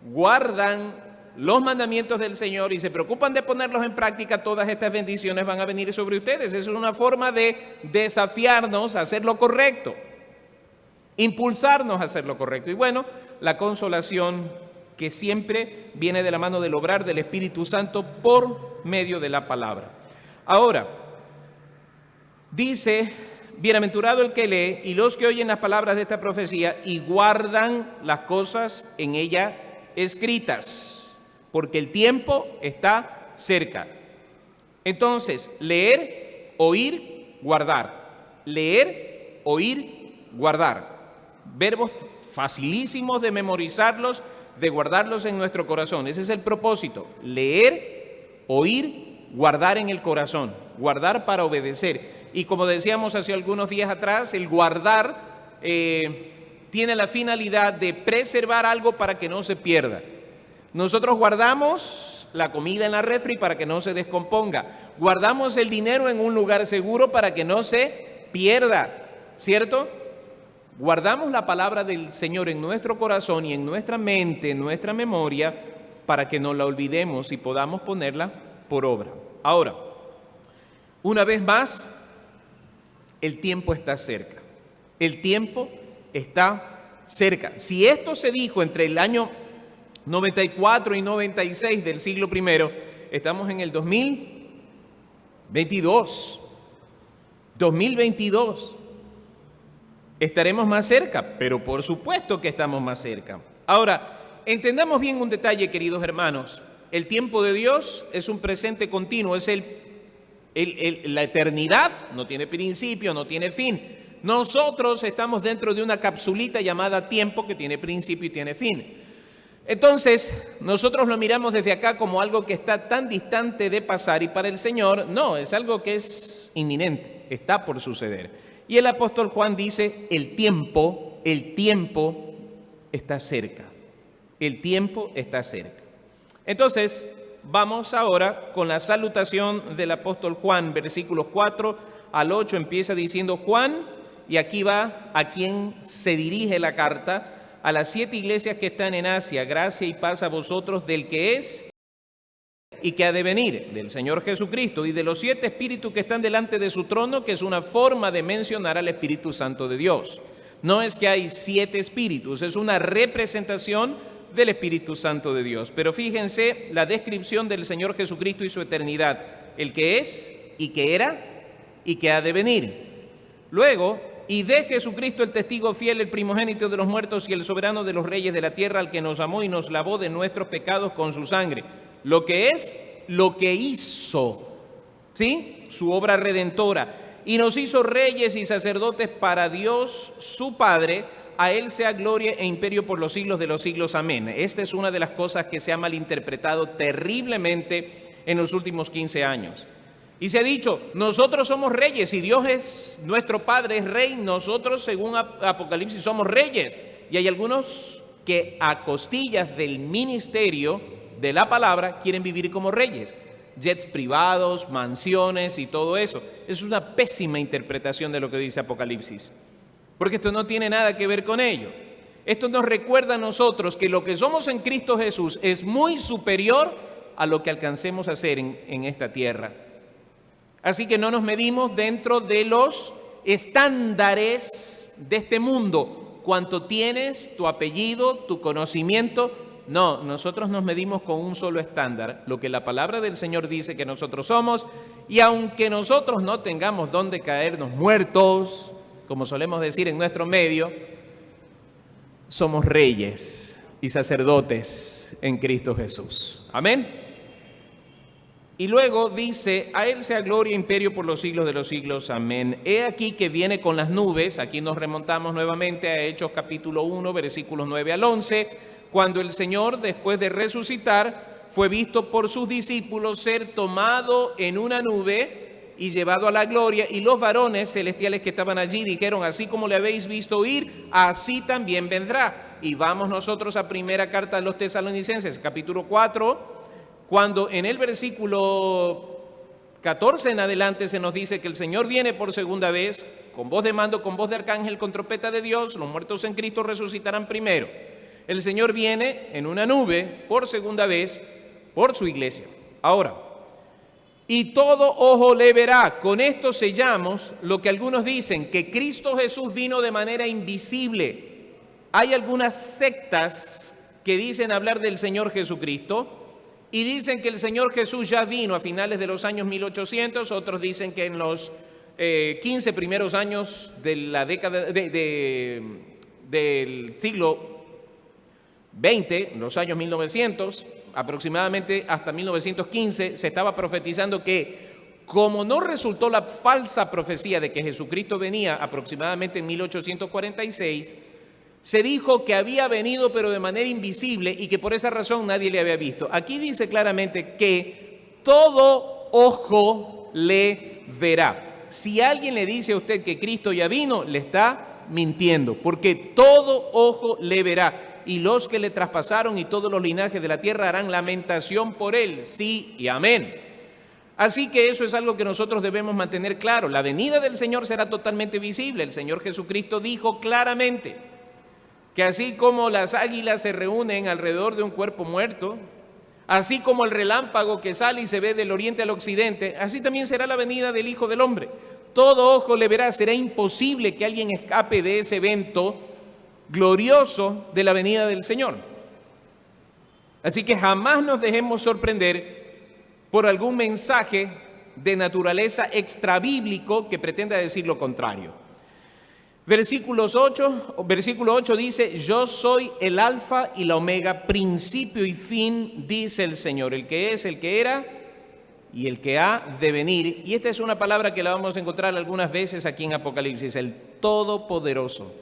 guardan los mandamientos del Señor y se preocupan de ponerlos en práctica, todas estas bendiciones van a venir sobre ustedes. Es una forma de desafiarnos a hacer lo correcto, impulsarnos a hacer lo correcto. Y bueno, la consolación que siempre viene de la mano del obrar del Espíritu Santo por medio de la palabra. Ahora, dice, bienaventurado el que lee y los que oyen las palabras de esta profecía y guardan las cosas en ella escritas, porque el tiempo está cerca. Entonces, leer, oír, guardar. Leer, oír, guardar. Verbos facilísimos de memorizarlos, de guardarlos en nuestro corazón. Ese es el propósito. Leer, oír, guardar en el corazón. Guardar para obedecer. Y como decíamos hace algunos días atrás, el guardar tiene la finalidad de preservar algo para que no se pierda. Nosotros guardamos la comida en la refri para que no se descomponga. Guardamos el dinero en un lugar seguro para que no se pierda, ¿cierto? Guardamos la palabra del Señor en nuestro corazón y en nuestra mente, en nuestra memoria, para que no la olvidemos y podamos ponerla por obra. Ahora, una vez más, el tiempo está cerca. El tiempo está cerca. Si esto se dijo entre el año 94 y 96 del siglo I, estamos en el 2022. 2022. Estaremos más cerca, pero por supuesto que estamos más cerca. Ahora, entendamos bien un detalle, queridos hermanos. El tiempo de Dios es un presente continuo, es la eternidad, no tiene principio, no tiene fin. Nosotros estamos dentro de una capsulita llamada tiempo que tiene principio y tiene fin. Entonces, nosotros lo miramos desde acá como algo que está tan distante de pasar y para el Señor, no, es algo que es inminente, está por suceder. Y el apóstol Juan dice, el tiempo está cerca. El tiempo está cerca. Entonces, vamos ahora con la salutación del apóstol Juan, versículos 4 al 8, empieza diciendo Juan, y aquí va a quien se dirige la carta, a las 7 iglesias que están en Asia, gracia y paz a vosotros del que es y que ha de venir, del Señor Jesucristo, y de los 7 espíritus que están delante de su trono, que es una forma de mencionar al Espíritu Santo de Dios. No es que hay 7 espíritus, es una representación del Espíritu Santo de Dios. Pero fíjense la descripción del Señor Jesucristo y su eternidad, el que es y que era y que ha de venir. Luego, y de Jesucristo el testigo fiel, el primogénito de los muertos y el soberano de los reyes de la tierra, al que nos amó y nos lavó de nuestros pecados con su sangre. Lo que es, lo que hizo, ¿sí? Su obra redentora. Y nos hizo reyes y sacerdotes para Dios su Padre. A Él sea gloria e imperio por los siglos de los siglos. Amén. Esta es una de las cosas que se ha malinterpretado terriblemente en los últimos 15 años. Y se ha dicho, nosotros somos reyes y Dios es nuestro Padre, es rey. Nosotros, según Apocalipsis, somos reyes. Y hay algunos que a costillas del ministerio de la palabra quieren vivir como reyes. Jets privados, mansiones y todo eso. Es una pésima interpretación de lo que dice Apocalipsis. Porque esto no tiene nada que ver con ello. Esto nos recuerda a nosotros que lo que somos en Cristo Jesús es muy superior a lo que alcancemos a hacer en esta tierra. Así que no nos medimos dentro de los estándares de este mundo. Cuánto tienes, tu apellido, tu conocimiento. No, nosotros nos medimos con un solo estándar, lo que la palabra del Señor dice que nosotros somos. Y aunque nosotros no tengamos dónde caernos muertos, como solemos decir en nuestro medio, somos reyes, y sacerdotes en Cristo Jesús. Amén. Y luego dice, a Él sea gloria e imperio por los siglos de los siglos. Amén. He aquí que viene con las nubes. Aquí nos remontamos nuevamente a Hechos capítulo 1, versículos 9 al 11, cuando el Señor, después de resucitar, fue visto por sus discípulos ser tomado en una nube y llevado a la gloria. Y los varones celestiales que estaban allí dijeron, así como le habéis visto ir, así también vendrá. Y vamos nosotros a primera carta a los Tesalonicenses, capítulo 4, cuando en el versículo 14 en adelante se nos dice que el Señor viene por segunda vez, con voz de mando, con voz de arcángel, con trompeta de Dios, los muertos en Cristo resucitarán primero. El Señor viene en una nube por segunda vez por su iglesia. Ahora, y todo ojo le verá. Con esto sellamos lo que algunos dicen, que Cristo Jesús vino de manera invisible. Hay algunas sectas que dicen hablar del Señor Jesucristo y dicen que el Señor Jesús ya vino a finales de los años 1800, otros dicen que en los 15 primeros años de la década del siglo XX, los años 1900, aproximadamente hasta 1915, se estaba profetizando que como no resultó la falsa profecía de que Jesucristo venía aproximadamente en 1846, se dijo que había venido pero de manera invisible y que por esa razón nadie le había visto. Aquí dice claramente que todo ojo le verá. Si alguien le dice a usted que Cristo ya vino, le está mintiendo, porque todo ojo le verá. Y los que le traspasaron y todos los linajes de la tierra harán lamentación por él. Sí y amén. Así que eso es algo que nosotros debemos mantener claro. La venida del Señor será totalmente visible. El Señor Jesucristo dijo claramente que así como las águilas se reúnen alrededor de un cuerpo muerto, así como el relámpago que sale y se ve del oriente al occidente, así también será la venida del Hijo del Hombre. Todo ojo le verá. Será imposible que alguien escape de ese evento glorioso de la venida del Señor. Así que jamás nos dejemos sorprender por algún mensaje de naturaleza extrabíblico que pretenda decir lo contrario. Versículo 8 dice, yo soy el alfa y la omega, principio y fin, dice el Señor, el que es, el que era y el que ha de venir. Y esta es una palabra que la vamos a encontrar algunas veces aquí en Apocalipsis, el Todopoderoso.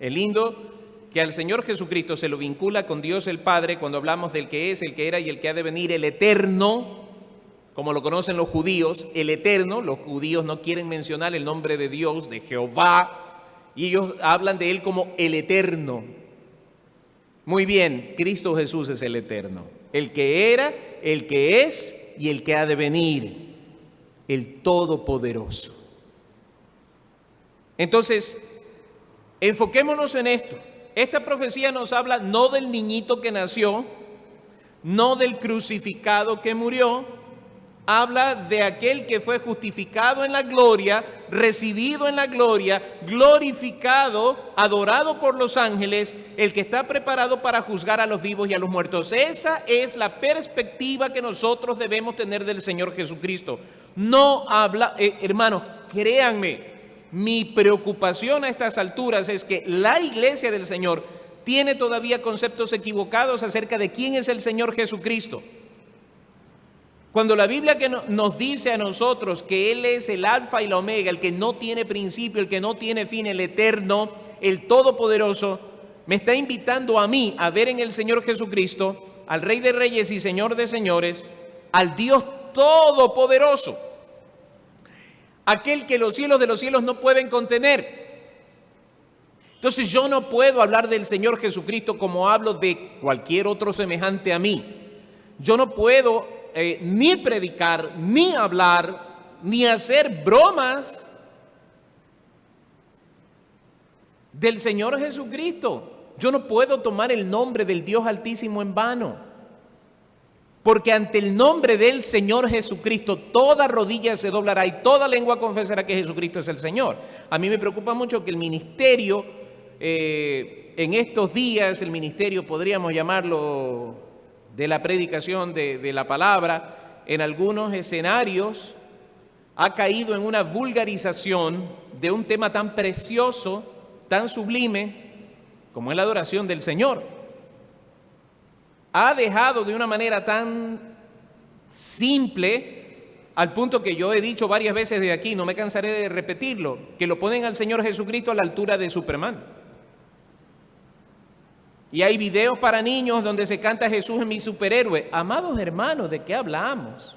Es lindo que al Señor Jesucristo se lo vincula con Dios el Padre cuando hablamos del que es, el que era y el que ha de venir, el Eterno, como lo conocen los judíos, el Eterno. Los judíos no quieren mencionar el nombre de Dios, de Jehová, y ellos hablan de Él como el Eterno. Muy bien, Cristo Jesús es el Eterno, el que era, el que es y el que ha de venir, el Todopoderoso. Entonces, enfoquémonos en esto. Esta profecía nos habla no del niñito que nació, no del crucificado que murió, habla de aquel que fue justificado en la gloria, recibido en la gloria, glorificado, adorado por los ángeles, el que está preparado para juzgar a los vivos y a los muertos. Esa es la perspectiva que nosotros debemos tener del Señor Jesucristo. No habla, hermanos, créanme, mi preocupación a estas alturas es que la iglesia del Señor tiene todavía conceptos equivocados acerca de quién es el Señor Jesucristo. Cuando la Biblia que nos dice a nosotros que Él es el alfa y la omega, el que no tiene principio, el que no tiene fin, el eterno, el todopoderoso, me está invitando a mí a ver en el Señor Jesucristo al Rey de Reyes y Señor de Señores, al Dios todopoderoso, aquel que los cielos de los cielos no pueden contener. Entonces yo no puedo hablar del Señor Jesucristo como hablo de cualquier otro semejante a mí. Yo no puedo ni predicar, ni hablar, ni hacer bromas del Señor Jesucristo. Yo no puedo tomar el nombre del Dios Altísimo en vano, porque ante el nombre del Señor Jesucristo toda rodilla se doblará y toda lengua confesará que Jesucristo es el Señor. A mí me preocupa mucho que el ministerio, en estos días, el ministerio podríamos llamarlo de la predicación de la palabra, en algunos escenarios ha caído en una vulgarización de un tema tan precioso, tan sublime como es la adoración del Señor. ha dejado de una manera tan simple, al punto que yo he dicho varias veces de aquí, no me cansaré de repetirlo, que lo ponen al Señor Jesucristo a la altura de Superman. Y hay videos para niños donde se canta Jesús es mi superhéroe. Amados hermanos, ¿de qué hablamos?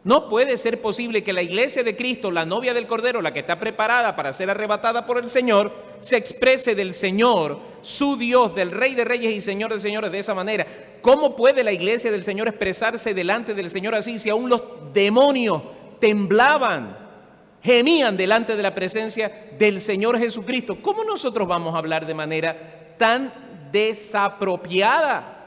No puede ser posible que la iglesia de Cristo, la novia del Cordero, la que está preparada para ser arrebatada por el Señor, se exprese del Señor, su Dios, del Rey de Reyes y Señor de Señores de esa manera. ¿Cómo puede la iglesia del Señor expresarse delante del Señor así si aún los demonios temblaban, gemían delante de la presencia del Señor Jesucristo? ¿Cómo nosotros vamos a hablar de manera tan desapropiada?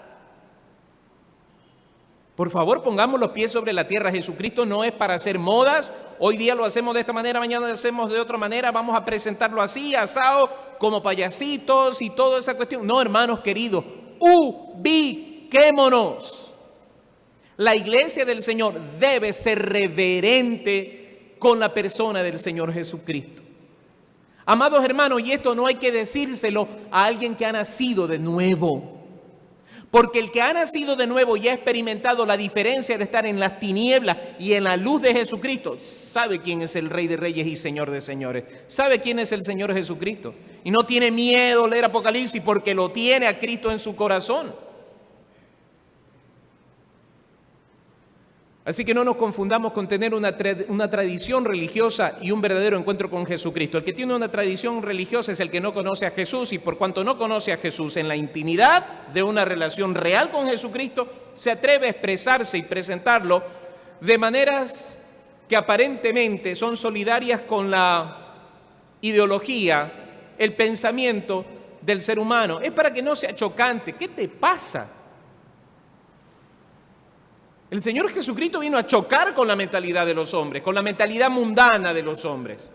Por favor, pongamos los pies sobre la tierra. Jesucristo no es para hacer modas. Hoy día lo hacemos de esta manera, mañana lo hacemos de otra manera. Vamos a presentarlo así, asado, como payasitos y toda esa cuestión. No, hermanos queridos, ubiquémonos. La iglesia del Señor debe ser reverente con la persona del Señor Jesucristo. Amados hermanos, y esto no hay que decírselo a alguien que ha nacido de nuevo. Porque el que ha nacido de nuevo y ha experimentado la diferencia de estar en las tinieblas y en la luz de Jesucristo, sabe quién es el Rey de Reyes y Señor de Señores. Sabe quién es el Señor Jesucristo. Y no tiene miedo leer Apocalipsis porque lo tiene a Cristo en su corazón. Así que no nos confundamos con tener una tradición religiosa y un verdadero encuentro con Jesucristo. El que tiene una tradición religiosa es el que no conoce a Jesús, y por cuanto no conoce a Jesús en la intimidad de una relación real con Jesucristo, se atreve a expresarse y presentarlo de maneras que aparentemente son solidarias con la ideología, el pensamiento del ser humano. Es para que no sea chocante. ¿Qué te pasa? El Señor Jesucristo vino a chocar con la mentalidad de los hombres, con la mentalidad mundana de los hombres.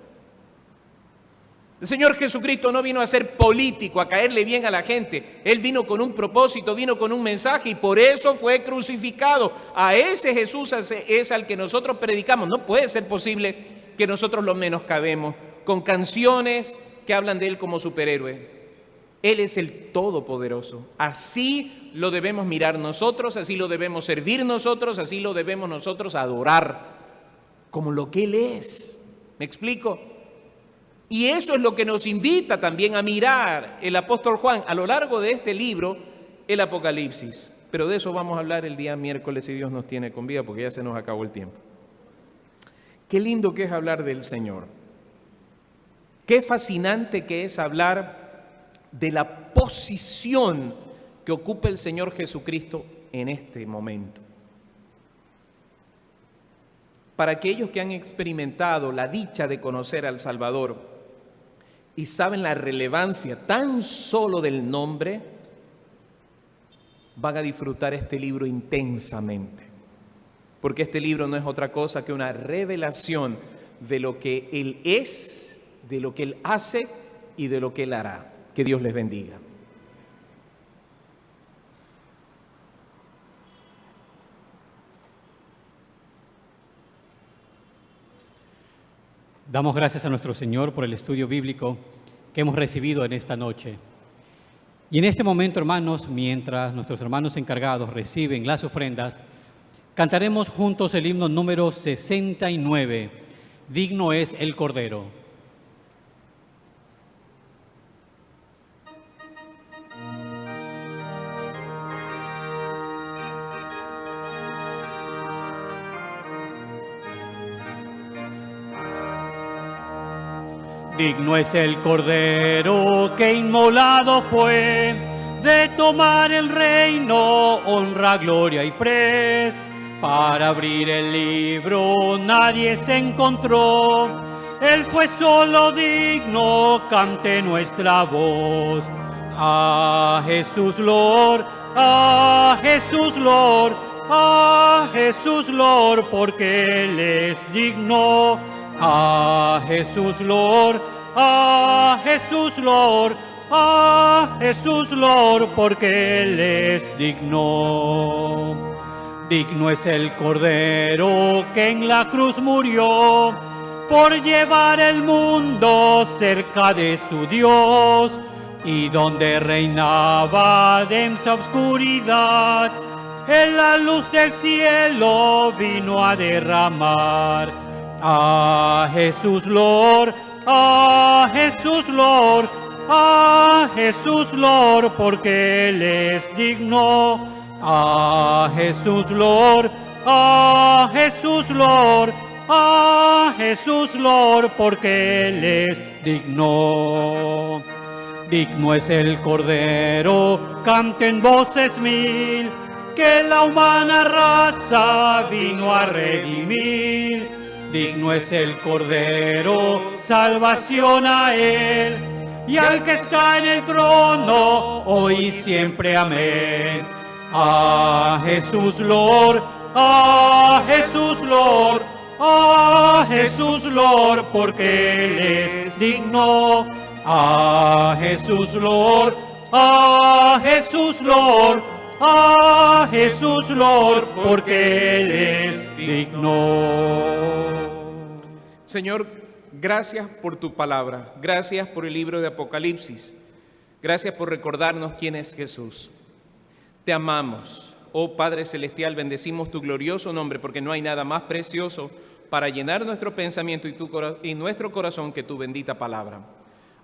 El Señor Jesucristo no vino a ser político, a caerle bien a la gente. Él vino con un propósito, vino con un mensaje y por eso fue crucificado. A ese Jesús es al que nosotros predicamos. No puede ser posible que nosotros lo menoscabemos con canciones que hablan de Él como superhéroe. Él es el Todopoderoso. Así lo debemos mirar nosotros, así lo debemos servir nosotros, así lo debemos nosotros adorar, como lo que Él es. ¿Me explico? Y eso es lo que nos invita también a mirar el apóstol Juan a lo largo de este libro, el Apocalipsis. Pero de eso vamos a hablar el día miércoles, si Dios nos tiene con vida, porque ya se nos acabó el tiempo. Qué lindo que es hablar del Señor. Qué fascinante que es hablar de la posición que ocupa el Señor Jesucristo en este momento. Para aquellos que han experimentado la dicha de conocer al Salvador y saben la relevancia tan solo del nombre, van a disfrutar este libro intensamente. Porque este libro no es otra cosa que una revelación de lo que Él es, de lo que Él hace y de lo que Él hará. Que Dios les bendiga. Damos gracias a nuestro Señor por el estudio bíblico que hemos recibido en esta noche. Y en este momento, hermanos, mientras nuestros hermanos encargados reciben las ofrendas, cantaremos juntos el himno número 69, Digno es el Cordero. Digno es el Cordero que inmolado fue, de tomar el reino, honra, gloria y pres. Para abrir el libro nadie se encontró, Él fue solo digno, cante nuestra voz. A Jesús Lord, a Jesús Lord, a Jesús Lord, porque Él es digno. A Jesús Lord, a Jesús Lord, a Jesús Lord, porque Él es digno. Digno es el Cordero que en la cruz murió, por llevar el mundo cerca de su Dios. y donde reinaba densa obscuridad, Él la luz del cielo vino a derramar. A Jesús Lord, a Jesús Lord, a Jesús Lord, porque Él es digno. A Jesús Lord, a Jesús Lord, a Jesús Lord, porque Él es digno. Digno es el Cordero, canten voces mil, que la humana raza vino a redimir. Digno es el Cordero, salvación a Él, y al que está en el trono, hoy y siempre, amén. A Jesús Lord, a Jesús Lord, a Jesús Lord, porque Él es digno. A Jesús Lord, a Jesús Lord, a Jesús Lord, porque Él es digno. Señor, gracias por tu palabra, gracias por el libro de Apocalipsis, gracias por recordarnos quién es Jesús. Te amamos, oh Padre Celestial, bendecimos tu glorioso nombre, porque no hay nada más precioso para llenar nuestro pensamiento y nuestro corazón que tu bendita palabra.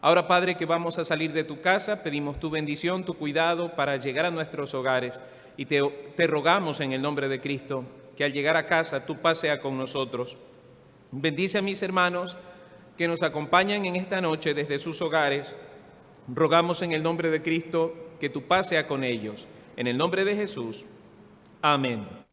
Ahora, Padre, que vamos a salir de tu casa, pedimos tu bendición, tu cuidado para llegar a nuestros hogares, y te rogamos en el nombre de Cristo que al llegar a casa tu paz sea con nosotros. Bendice a mis hermanos que nos acompañan en esta noche desde sus hogares. Rogamos en el nombre de Cristo que tu paz sea con ellos. En el nombre de Jesús. Amén.